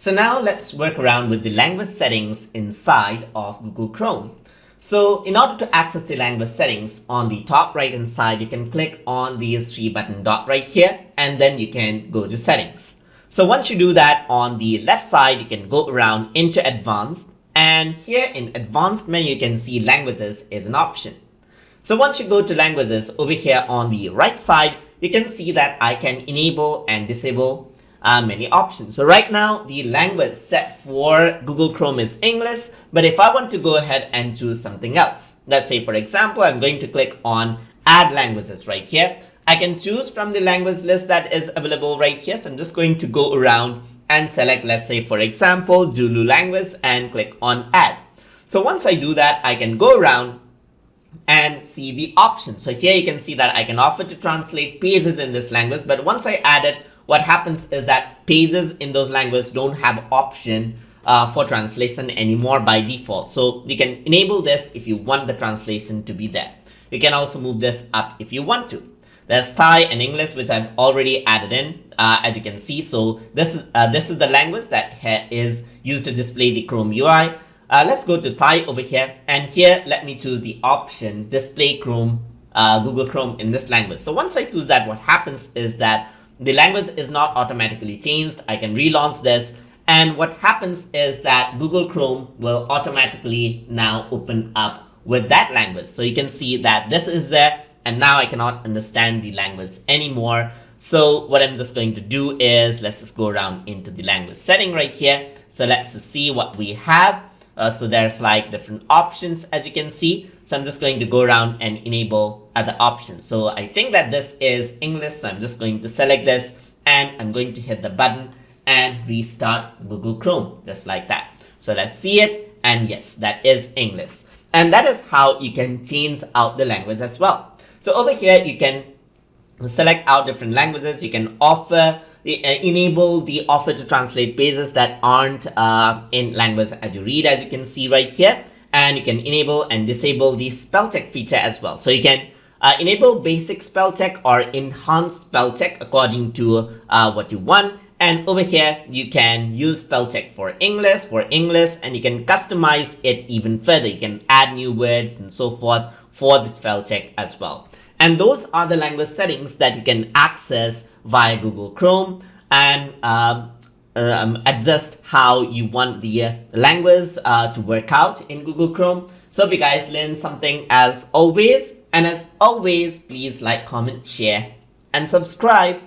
So now let's work around with the language settings inside of Google Chrome. So in order to access the language settings, on the top right hand side, you can click on these three button dot right here, and then you can go to settings. So once you do that, on the left side, you can go around into advanced, and here in advanced menu, you can see languages is an option. So once you go to languages over here on the right side, you can see that I can enable and disable many options. So right now the language set for Google Chrome is English, but if I want to go ahead and choose something else, let's say for example, I'm going to click on add languages right here. I can choose from the language list that is available right here. So I'm just going to go around and select, let's say for example, Zulu language, and click on add. So once I do that, I can go around and see the options. So here you can see that I can offer to translate pages in this language, but once I add it, what happens is that pages in those languages don't have option for translation anymore by default. So you can enable this if you want the translation to be there. You can also move this up if you want to. There's Thai and English, which I've already added in, as you can see. So this is the language that is used to display the Chrome UI. Let's go to Thai over here, and here let me choose the option display Chrome, Google Chrome in this language. So once I choose that, what happens is that the language is not automatically changed. I can relaunch this, and what happens is that Google Chrome will automatically now open up with that language. So you can see that this is there, and now I cannot understand the language anymore. So what I'm just going to do is, let's just go around into the language setting right here. So let's just see what we have. So there's like different options, as you can see. So I'm just going to go around and enable other options. So I think that this is English. So I'm just going to select this, and I'm going to hit the button and restart Google Chrome, just like that. So let's see it. And yes, that is English. And that is how you can change out the language as well. So over here, you can select out different languages. You can enable the offer to translate pages that aren't in language as you read, as you can see right here. And you can enable and disable the spell check feature as well. So you can enable basic spell check or enhanced spell check according to what you want. And over here, you can use spell check for English, and you can customize it even further. You can add new words and so forth for the spell check as well. And those are the language settings that you can access via Google Chrome, and adjust how you want the language to work out in Google Chrome. So if you guys learned something as always, please like, comment, share, and subscribe.